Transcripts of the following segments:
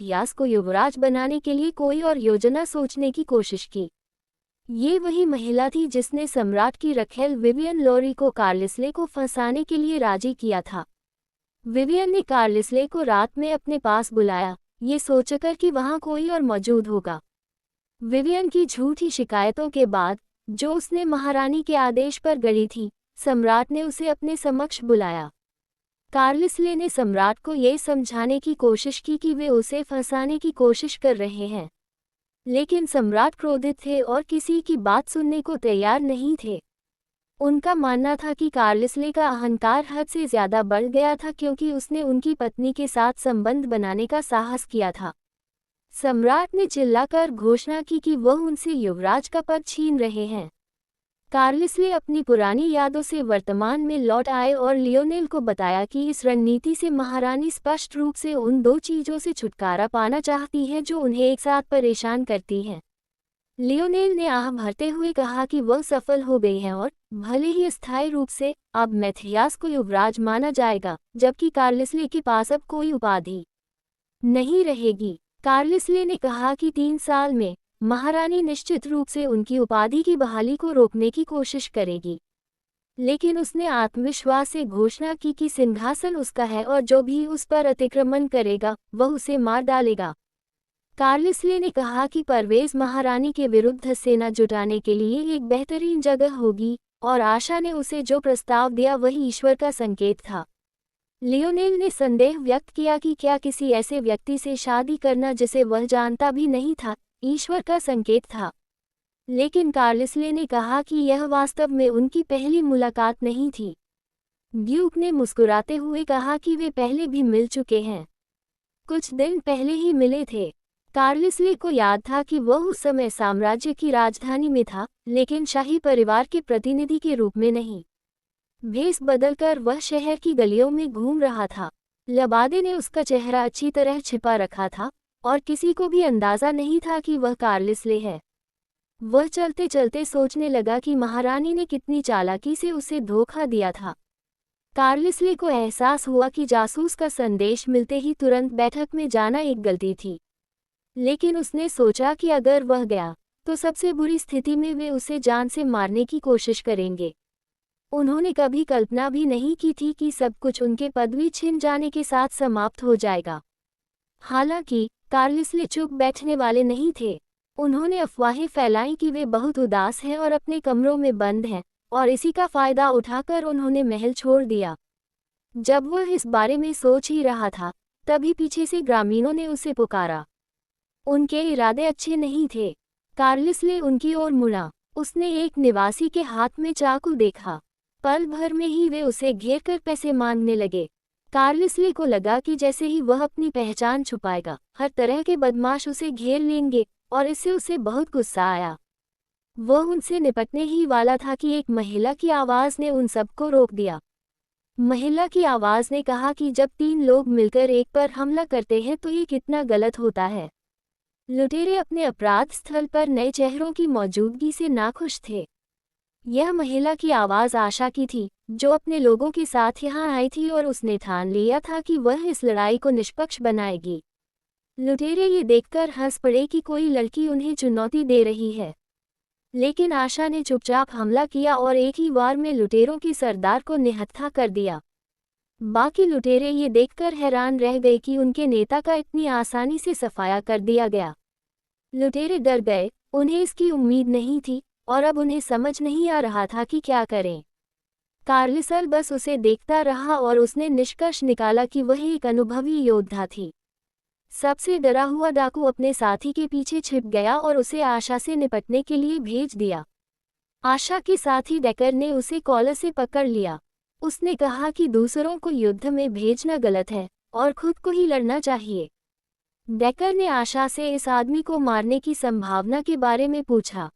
Matthias को युवराज बनाने के लिए कोई और योजना सोचने की कोशिश की। ये वही महिला थी जिसने सम्राट की रखेल विवियन लॉरी को कार्लिस्ले को फंसाने के लिए राजी किया था। विवियन ने कार्लिस्ले को रात में अपने पास बुलाया, ये सोचकर कि वहां कोई और मौजूद होगा। विवियन की झूठी शिकायतों के बाद, जो उसने महारानी के आदेश पर गढ़ी थी, सम्राट ने उसे अपने समक्ष बुलाया। कार्लिस्ले ने सम्राट को ये समझाने की कोशिश की कि वे उसे फंसाने की कोशिश कर रहे हैं, लेकिन सम्राट क्रोधित थे और किसी की बात सुनने को तैयार नहीं थे। उनका मानना था कि कार्लिस्ले का अहंकार हद से ज्यादा बढ़ गया था क्योंकि उसने उनकी पत्नी के साथ संबंध बनाने का साहस किया था। सम्राट ने चिल्लाकर घोषणा की कि वह उनसे युवराज का पद छीन रहे हैं। कार्लिस्ले अपनी पुरानी यादों से वर्तमान में लौट आए और लियोनेल को बताया कि इस रणनीति से महारानी स्पष्ट रूप से उन दो चीज़ों से छुटकारा पाना चाहती है जो उन्हें एक साथ परेशान करती हैं। लियोनेल ने आह भरते हुए कहा कि वह सफल हो गई है और, भले ही अस्थायी रूप से, अब मैथियास को युवराज माना जाएगा, जबकि कार्लिस्ले के पास अब कोई उपाधि नहीं रहेगी। कार्लिस्ले ने कहा कि 3 साल में महारानी निश्चित रूप से उनकी उपाधि की बहाली को रोकने की कोशिश करेगी, लेकिन उसने आत्मविश्वास से घोषणा की कि सिंहासन उसका है और जो भी उस पर अतिक्रमण करेगा वह उसे मार डालेगा। कार्लिस्ले ने कहा कि परवेज महारानी के विरुद्ध सेना जुटाने के लिए एक बेहतरीन जगह होगी, और आशा ने उसे जो प्रस्ताव दिया वही ईश्वर का संकेत था। लियोनेल ने संदेह व्यक्त किया कि क्या किसी ऐसे व्यक्ति से शादी करना जिसे वह जानता भी नहीं था, ईश्वर का संकेत था। लेकिन कार्लिस्ले ने कहा कि यह वास्तव में उनकी पहली मुलाकात नहीं थी। ड्यूक ने मुस्कुराते हुए कहा कि वे पहले भी मिल चुके हैं, कुछ दिन पहले ही मिले थे। कार्लिस्ले को याद था कि वह उस समय साम्राज्य की राजधानी में था, लेकिन शाही परिवार के प्रतिनिधि के रूप में नहीं। भेष बदलकर वह शहर की गलियों में घूम रहा था। लबादे ने उसका चेहरा अच्छी तरह छिपा रखा था और किसी को भी अंदाजा नहीं था कि वह कार्लिस्ले है। वह चलते चलते सोचने लगा कि महारानी ने कितनी चालाकी से उसे धोखा दिया था। कार्लिस्ले को एहसास हुआ कि जासूस का संदेश मिलते ही तुरंत बैठक में जाना एक गलती थी, लेकिन उसने सोचा कि अगर वह गया तो सबसे बुरी स्थिति में वे उसे जान से मारने की कोशिश करेंगे। उन्होंने कभी कल्पना भी नहीं की थी कि सब कुछ उनके पदवी छिन जाने के साथ समाप्त हो जाएगा। हालांकि कार्लिस्ले चुप बैठने वाले नहीं थे। उन्होंने अफवाहें फैलाई कि वे बहुत उदास हैं और अपने कमरों में बंद हैं, और इसी का फायदा उठाकर उन्होंने महल छोड़ दिया। जब वह इस बारे में सोच ही रहा था, तभी पीछे से ग्रामीणों ने उसे पुकारा। उनके इरादे अच्छे नहीं थे। कार्लिस्ले उनकी ओर मुड़ा। उसने एक निवासी के हाथ में चाकू देखा। पल भर में ही वे उसे घेरकर पैसे मांगने लगे। कार्लिस्ले को लगा कि जैसे ही वह अपनी पहचान छुपाएगा, हर तरह के बदमाश उसे घेर लेंगे, और इससे उसे बहुत गुस्सा आया। वह उनसे निपटने ही वाला था कि एक महिला की आवाज़ ने उन सबको रोक दिया। महिला की आवाज़ ने कहा कि जब 3 लोग मिलकर एक पर हमला करते हैं तो ये कितना गलत होता है। लुटेरे अपने अपराध स्थल पर नए चेहरों की मौजूदगी से नाखुश थे। यह महिला की आवाज़ आशा की थी, जो अपने लोगों के साथ यहाँ आई थी और उसने ठान लिया था कि वह इस लड़ाई को निष्पक्ष बनाएगी। लुटेरे ये देखकर हंस पड़े कि कोई लड़की उन्हें चुनौती दे रही है, लेकिन आशा ने चुपचाप हमला किया और एक ही वार में लुटेरों के सरदार को निहत्था कर दिया। बाकी लुटेरे ये देखकर हैरान रह गए कि उनके नेता का इतनी आसानी से सफाया कर दिया गया। लुटेरे डर गए, उन्हें इसकी उम्मीद नहीं थी, और अब उन्हें समझ नहीं आ रहा था कि क्या करें। कार्लिसल बस उसे देखता रहा और उसने निष्कर्ष निकाला कि वह एक अनुभवी योद्धा थी। सबसे डरा हुआ डाकू अपने साथी के पीछे छिप गया और उसे आशा से निपटने के लिए भेज दिया। आशा के साथी डेकर ने उसे कॉलर से पकड़ लिया। उसने कहा कि दूसरों को युद्ध में भेजना गलत है और खुद को ही लड़ना चाहिए। डेकर ने आशा से इस आदमी को मारने की संभावना के बारे में पूछा।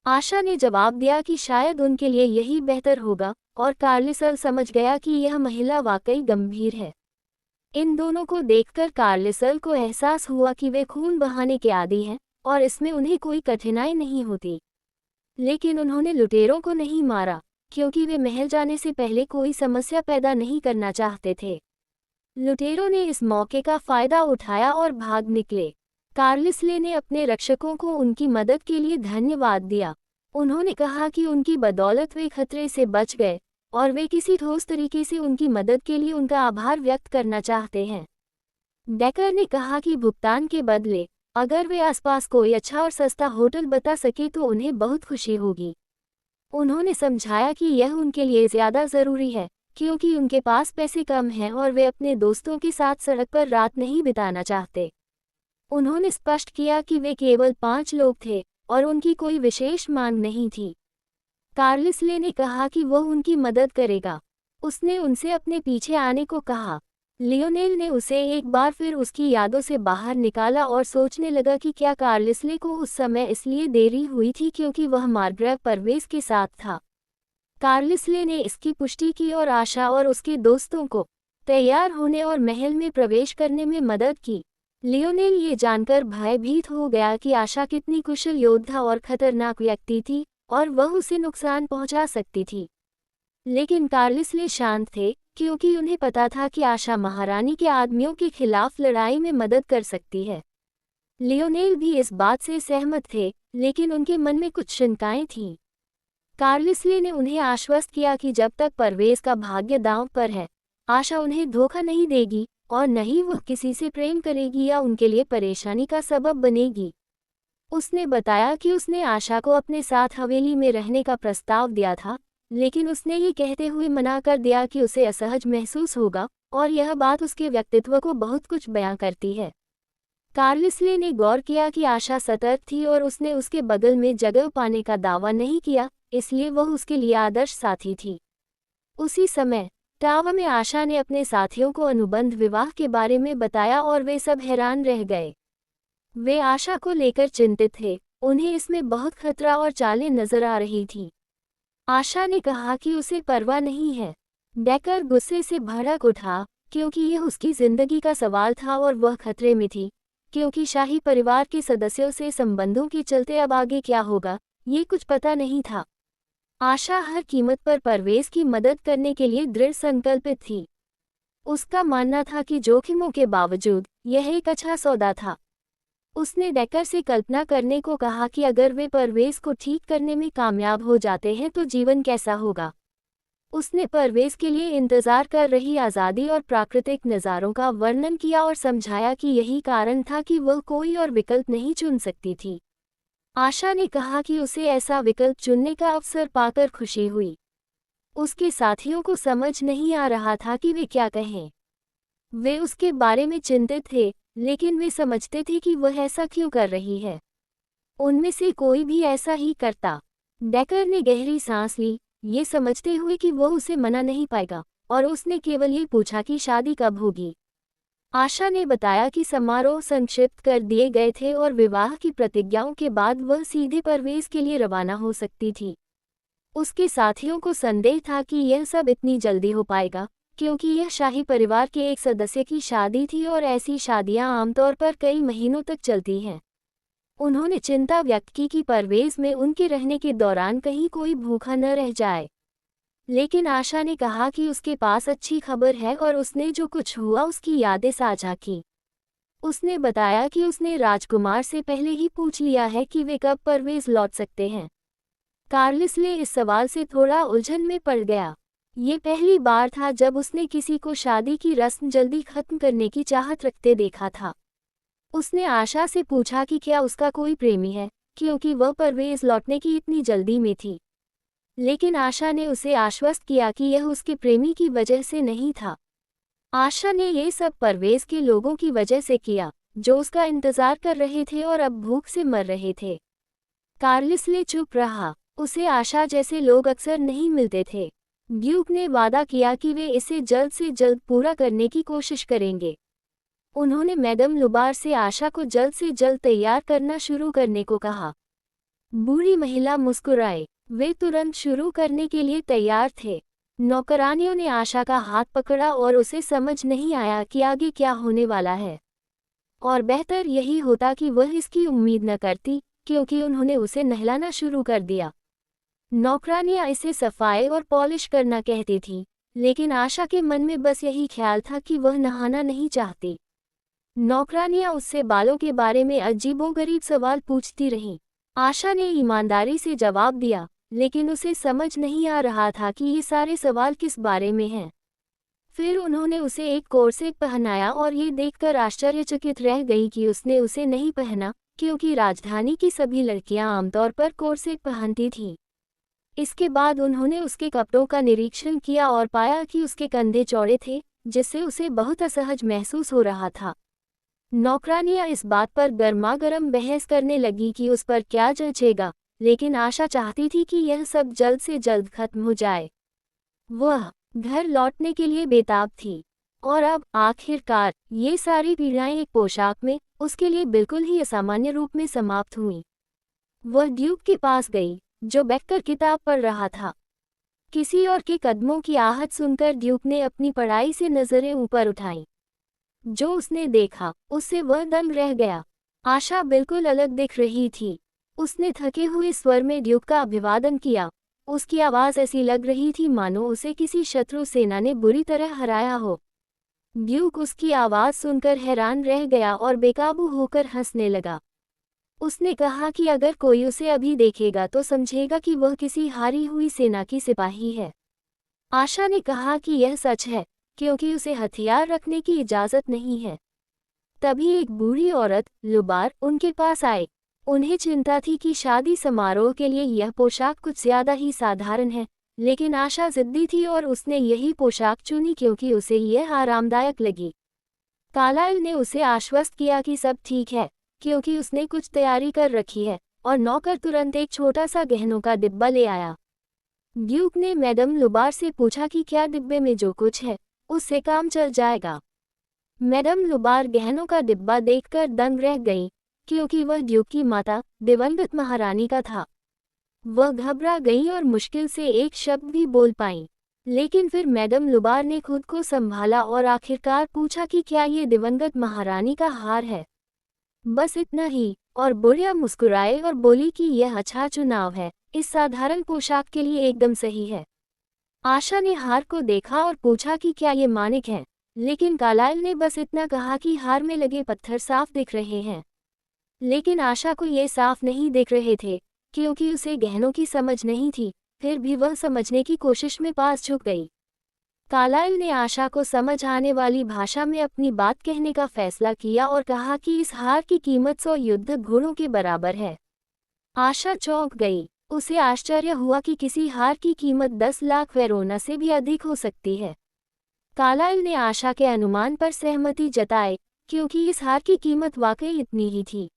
आशा ने जवाब दिया कि शायद उनके लिए यही बेहतर होगा, और कार्लिसल समझ गया कि यह महिला वाकई गंभीर है। इन दोनों को देखकर कार्लिसल को एहसास हुआ कि वे खून बहाने के आदी हैं और इसमें उन्हें कोई कठिनाई नहीं होती। लेकिन उन्होंने लुटेरों को नहीं मारा, क्योंकि वे महल जाने से पहले कोई समस्या पैदा नहीं करना चाहते थे। लुटेरों ने इस मौके का फायदा उठाया और भाग निकले। कार्लिसले ने अपने रक्षकों को उनकी मदद के लिए धन्यवाद दिया। उन्होंने कहा कि उनकी बदौलत वे खतरे से बच गए और वे किसी ठोस तरीके से उनकी मदद के लिए उनका आभार व्यक्त करना चाहते हैं। डेकर ने कहा कि भुगतान के बदले अगर वे आसपास कोई अच्छा और सस्ता होटल बता सके तो उन्हें बहुत खुशी होगी। उन्होंने समझाया कि यह उनके लिए ज़्यादा ज़रूरी है क्योंकि उनके पास पैसे कम हैं और वे अपने दोस्तों के साथ सड़क पर रात नहीं बिताना चाहते। उन्होंने स्पष्ट किया कि वे केवल 5 लोग थे और उनकी कोई विशेष मांग नहीं थी। कार्लिसले ने कहा कि वह उनकी मदद करेगा। उसने उनसे अपने पीछे आने को कहा। लियोनेल ने उसे एक बार फिर उसकी यादों से बाहर निकाला और सोचने लगा कि क्या कार्लिसले को उस समय इसलिए देरी हुई थी क्योंकि वह मार्ग्रेव परवेज़ के साथ था। कार्लिसले ने इसकी पुष्टि की और आशा और उसके दोस्तों को तैयार होने और महल में प्रवेश करने में मदद की। लियोनेल ये जानकर भयभीत हो गया कि आशा कितनी कुशल योद्धा और खतरनाक व्यक्ति थी और वह उसे नुकसान पहुंचा सकती थी। लेकिन कार्लिसले शांत थे क्योंकि उन्हें पता था कि आशा महारानी के आदमियों के खिलाफ लड़ाई में मदद कर सकती है। लियोनेल भी इस बात से सहमत थे, लेकिन उनके मन में कुछ शंकाएं थीं। कार्लिसले ने उन्हें आश्वस्त किया कि जब तक परवेज़ का भाग्य दांव पर है, आशा उन्हें धोखा नहीं देगी और न ही वह किसी से प्रेम करेगी या उनके लिए परेशानी का सबब बनेगी। उसने बताया कि उसने आशा को अपने साथ हवेली में रहने का प्रस्ताव दिया था, लेकिन उसने ये कहते हुए मना कर दिया कि उसे असहज महसूस होगा और यह बात उसके व्यक्तित्व को बहुत कुछ बयां करती है। कार्लिसले ने गौर किया कि आशा सतर्क थी और उसने उसके बगल में जगह पाने का दावा नहीं किया, इसलिए वह उसके लिए आदर्श साथी थी। उसी समय टावर में आशा ने अपने साथियों को अनुबंध विवाह के बारे में बताया और वे सब हैरान रह गए। वे आशा को लेकर चिंतित थे, उन्हें इसमें बहुत खतरा और चालें नजर आ रही थी। आशा ने कहा कि उसे परवाह नहीं है। डेकर गुस्से से भड़क उठा क्योंकि यह उसकी जिंदगी का सवाल था और वह खतरे में थी, क्योंकि शाही परिवार के सदस्यों से संबंधों के चलते अब आगे क्या होगा, ये कुछ पता नहीं था। आशा हर कीमत पर परवेज़ की मदद करने के लिए दृढ़ संकल्पित थी। उसका मानना था कि जोखिमों के बावजूद यह एक अच्छा सौदा था। उसने डेकर से कल्पना करने को कहा कि अगर वे परवेज़ को ठीक करने में कामयाब हो जाते हैं तो जीवन कैसा होगा। उसने परवेज़ के लिए इंतज़ार कर रही आज़ादी और प्राकृतिक नज़ारों का वर्णन किया और समझाया कि यही कारण था कि वह कोई और विकल्प नहीं चुन सकती थी। आशा ने कहा कि उसे ऐसा विकल्प चुनने का अवसर पाकर खुशी हुई। उसके साथियों को समझ नहीं आ रहा था कि वे क्या कहें। वे उसके बारे में चिंतित थे, लेकिन वे समझते थे कि वह ऐसा क्यों कर रही है। उनमें से कोई भी ऐसा ही करता। डेकर ने गहरी सांस ली, ये समझते हुए कि वह उसे मना नहीं पाएगा, और उसने केवल ये पूछा कि शादी कब होगी। आशा ने बताया कि समारोह संक्षिप्त कर दिए गए थे और विवाह की प्रतिज्ञाओं के बाद वह सीधे परवेज़ के लिए रवाना हो सकती थी। उसके साथियों को संदेह था कि यह सब इतनी जल्दी हो पाएगा, क्योंकि यह शाही परिवार के एक सदस्य की शादी थी और ऐसी शादियां आमतौर पर कई महीनों तक चलती हैं। उन्होंने चिंता व्यक्त की कि परवेज़ में उनके रहने के दौरान कहीं कोई भूखा न रह जाए। लेकिन आशा ने कहा कि उसके पास अच्छी खबर है और उसने जो कुछ हुआ उसकी यादें साझा की। उसने बताया कि उसने राजकुमार से पहले ही पूछ लिया है कि वे कब परवेज़ लौट सकते हैं। कार्लिसले इस सवाल से थोड़ा उलझन में पड़ गया। ये पहली बार था जब उसने किसी को शादी की रस्म जल्दी खत्म करने की चाहत रखते देखा था। उसने आशा से पूछा कि क्या उसका कोई प्रेमी है, क्योंकि वह परवेज़ लौटने की इतनी जल्दी में थी। लेकिन आशा ने उसे आश्वस्त किया कि यह उसके प्रेमी की वजह से नहीं था। आशा ने ये सब परवेज़ के लोगों की वजह से किया, जो उसका इंतजार कर रहे थे और अब भूख से मर रहे थे। कार्लिसले चुप रहा। उसे आशा जैसे लोग अक्सर नहीं मिलते थे। ड्यूक ने वादा किया कि वे इसे जल्द से जल्द पूरा करने की कोशिश करेंगे। उन्होंने मैडम लुबार से आशा को जल्द से जल्द तैयार करना शुरू करने को कहा। बूढ़ी महिला मुस्कुराए। वे तुरंत शुरू करने के लिए तैयार थे। नौकरानियों ने आशा का हाथ पकड़ा और उसे समझ नहीं आया कि आगे क्या होने वाला है, और बेहतर यही होता कि वह इसकी उम्मीद न करती, क्योंकि उन्होंने उसे नहलाना शुरू कर दिया। नौकरानियां इसे सफाई और पॉलिश करना कहती थीं, लेकिन आशा के मन में बस यही ख्याल था कि वह नहाना नहीं चाहती। नौकरानियां उससे बालों के बारे में अजीबोगरीब सवाल पूछती रहीं। आशा ने ईमानदारी से जवाब दिया, लेकिन उसे समझ नहीं आ रहा था कि ये सारे सवाल किस बारे में हैं। फिर उन्होंने उसे एक कोर्सेट पहनाया और ये देखकर आश्चर्यचकित रह गई कि उसने उसे नहीं पहना, क्योंकि राजधानी की सभी लड़कियां आमतौर पर कोर्सेट पहनती थीं। इसके बाद उन्होंने उसके कपड़ों का निरीक्षण किया और पाया कि उसके कंधे चौड़े थे, जिससे उसे बहुत असहज महसूस हो रहा था। नौकरानियां इस बात पर गर्मागर्म बहस करने लगी कि उस पर क्या जचेगा, लेकिन आशा चाहती थी कि यह सब जल्द से जल्द खत्म हो जाए। वह घर लौटने के लिए बेताब थी, और अब आखिरकार ये सारी पीड़ाएं एक पोशाक में उसके लिए बिल्कुल ही असामान्य रूप में समाप्त हुईं। वह ड्यूक के पास गई, जो बैठकर किताब पढ़ रहा था। किसी और के कदमों की आहट सुनकर ड्यूक ने अपनी पढ़ाई से नजरें ऊपर उठाईं। जो उसने देखा उससे वह दंग रह गया। आशा बिल्कुल अलग दिख रही थी। उसने थके हुए स्वर में ड्यूक का अभिवादन किया। उसकी आवाज़ ऐसी लग रही थी मानो उसे किसी शत्रु सेना ने बुरी तरह हराया हो। ड्यूक उसकी आवाज़ सुनकर हैरान रह गया और बेकाबू होकर हंसने लगा। उसने कहा कि अगर कोई उसे अभी देखेगा तो समझेगा कि वह किसी हारी हुई सेना की सिपाही है। आशा ने कहा कि यह सच है, क्योंकि उसे हथियार रखने की इजाज़त नहीं है। तभी एक बूढ़ी औरत, लुबार, उनके पास आए। उन्हें चिंता थी कि शादी समारोह के लिए यह पोशाक कुछ ज़्यादा ही साधारण है, लेकिन आशा जिद्दी थी और उसने यही पोशाक चुनी क्योंकि उसे यह आरामदायक लगी। कार्लाइल ने उसे आश्वस्त किया कि सब ठीक है, क्योंकि उसने कुछ तैयारी कर रखी है, और नौकर तुरंत एक छोटा सा गहनों का डिब्बा ले आया। ड्यूक ने मैडम लुबार से पूछा कि क्या डिब्बे में जो कुछ है, उससे काम चल जाएगा। मैडम लुबार गहनों का डिब्बा देखकर दंग रह गई, क्योंकि वह ड्यूक की माता, दिवंगत महारानी का था। वह घबरा गई और मुश्किल से एक शब्द भी बोल पाई। लेकिन फिर मैडम लुबार ने खुद को संभाला और आखिरकार पूछा कि क्या ये दिवंगत महारानी का हार है। बस इतना ही, और बुढ़िया मुस्कुराए और बोली कि यह अच्छा चुनाव है, इस साधारण पोशाक के लिए एकदम सही है। आशा ने हार को देखा और पूछा कि क्या ये मानिक है, लेकिन कार्लाइल ने बस इतना कहा कि हार में लगे पत्थर साफ दिख रहे हैं। लेकिन आशा को ये साफ नहीं दिख रहे थे, क्योंकि उसे गहनों की समझ नहीं थी। फिर भी वह समझने की कोशिश में पास झुक गई। कार्लाइल ने आशा को समझ आने वाली भाषा में अपनी बात कहने का फैसला किया और कहा कि इस हार की कीमत 100 युद्ध घोड़ों के बराबर है। आशा चौंक गई। उसे आश्चर्य हुआ कि किसी हार की कीमत 10 लाख वेरोना से भी अधिक हो सकती है। कार्लाइल ने आशा के अनुमान पर सहमति जताई, क्योंकि इस हार की कीमत वाकई इतनी ही थी।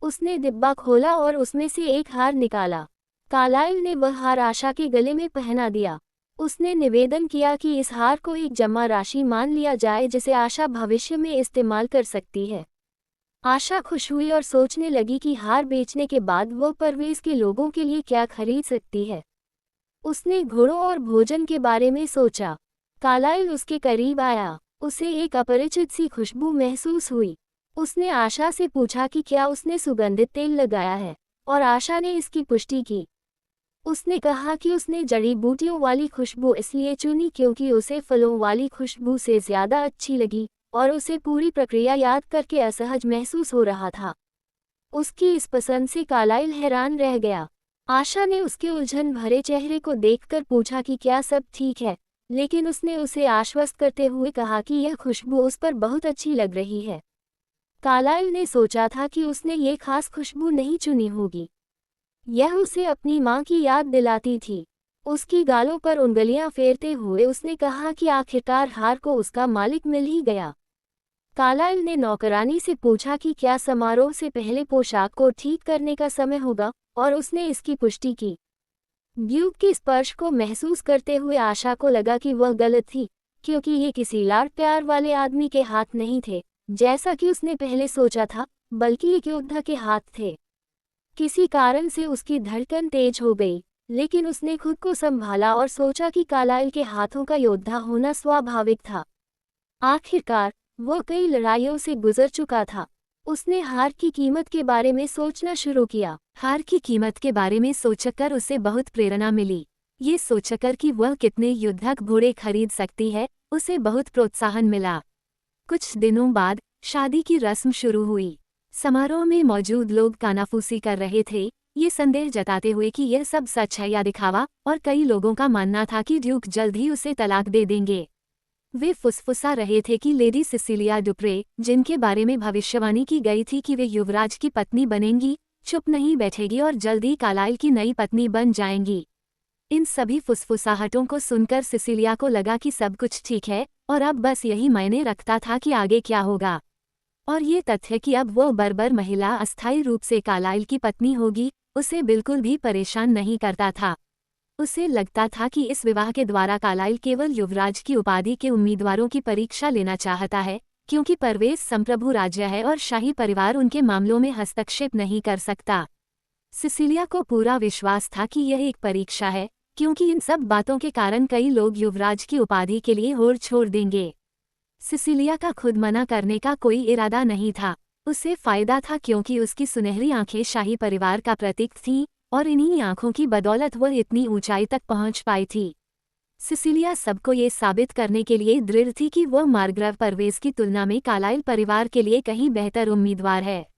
उसने डिब्बा खोला और उसमें से एक हार निकाला। कार्लाइल ने वह हार आशा के गले में पहना दिया। उसने निवेदन किया कि इस हार को एक जमा राशि मान लिया जाए जिसे आशा भविष्य में इस्तेमाल कर सकती है। आशा खुश हुई और सोचने लगी कि हार बेचने के बाद वो परवेज़ के लोगों के लिए क्या खरीद सकती है। उसने घोड़ों और भोजन के बारे में सोचा। कार्लाइल उसके करीब आया। उसे एक अपरिचित सी खुशबू महसूस हुई। उसने आशा से पूछा कि क्या उसने सुगंधित तेल लगाया है, और आशा ने इसकी पुष्टि की। उसने कहा कि उसने जड़ी बूटियों वाली खुशबू इसलिए चुनी क्योंकि उसे फलों वाली खुशबू से ज़्यादा अच्छी लगी, और उसे पूरी प्रक्रिया याद करके असहज महसूस हो रहा था। उसकी इस पसंद से कार्लाइल हैरान रह गया। आशा ने उसके उलझन भरे चेहरे को देखकर पूछा कि क्या सब ठीक है, लेकिन उसने उसे आश्वस्त करते हुए कहा कि यह खुशबू उस पर बहुत अच्छी लग रही है। कार्लाइल ने सोचा था कि उसने ये खास खुशबू नहीं चुनी होगी। यह उसे अपनी माँ की याद दिलाती थी। उसकी गालों पर उंगलियां फेरते हुए उसने कहा कि आखिरकार हार को उसका मालिक मिल ही गया। कार्लाइल ने नौकरानी से पूछा कि क्या समारोह से पहले पोशाक को ठीक करने का समय होगा, और उसने इसकी पुष्टि की। ड्यूक के स्पर्श को महसूस करते हुए आशा को लगा कि वह गलत थी, क्योंकि ये किसी लाड़ प्यार वाले आदमी के हाथ नहीं थे, जैसा कि उसने पहले सोचा था, बल्कि एक योद्धा के हाथ थे। किसी कारण से उसकी धड़कन तेज हो गई, लेकिन उसने खुद को संभाला और सोचा कि कार्लाइल के हाथों का योद्धा होना स्वाभाविक था। आखिरकार वो कई लड़ाइयों से गुजर चुका था। उसने हार की कीमत के बारे में सोचना शुरू किया। हार की कीमत के बारे में सोचकर उसे बहुत प्रेरणा मिली। ये सोचकर कि वह कितने युद्धक घोड़े खरीद सकती है, उसे बहुत प्रोत्साहन मिला। कुछ दिनों बाद शादी की रस्म शुरू हुई। समारोह में मौजूद लोग कानाफूसी कर रहे थे, ये संदेह जताते हुए कि यह सब सच है या दिखावा, और कई लोगों का मानना था कि ड्यूक जल्द ही उसे तलाक दे देंगे। वे फुसफुसा रहे थे कि लेडी सिसिलिया डुप्रे, जिनके बारे में भविष्यवाणी की गई थी कि वे युवराज की पत्नी बनेंगी, चुप नहीं बैठेगी और जल्द ही कार्लाइल की नई पत्नी बन जाएंगी। इन सभी फुसफुसाहटों को सुनकर सिसिलिया को लगा कि सब कुछ ठीक है, और अब बस यही मायने रखता था कि आगे क्या होगा। और ये तथ्य कि अब वो बर्बर महिला अस्थायी रूप से कार्लाइल की पत्नी होगी, उसे बिल्कुल भी परेशान नहीं करता था। उसे लगता था कि इस विवाह के द्वारा कार्लाइल केवल युवराज की उपाधि के उम्मीदवारों की परीक्षा लेना चाहता है, क्योंकि परवेज संप्रभु राज्य है और शाही परिवार उनके मामलों में हस्तक्षेप नहीं कर सकता। सिसिलिया को पूरा विश्वास था कि यह एक परीक्षा है, क्योंकि इन सब बातों के कारण कई लोग युवराज की उपाधि के लिए होड़ छोड़ देंगे। सिसिलिया का खुद मना करने का कोई इरादा नहीं था। उसे फायदा था क्योंकि उसकी सुनहरी आंखें शाही परिवार का प्रतीक थीं, और इन्हीं आंखों की बदौलत वह इतनी ऊंचाई तक पहुंच पाई थी। सिसिलिया सबको ये साबित करने के लिए दृढ़ थी कि वह मार्ग्रेव परवेज की तुलना में कार्लाइल परिवार के लिए कहीं बेहतर उम्मीदवार है।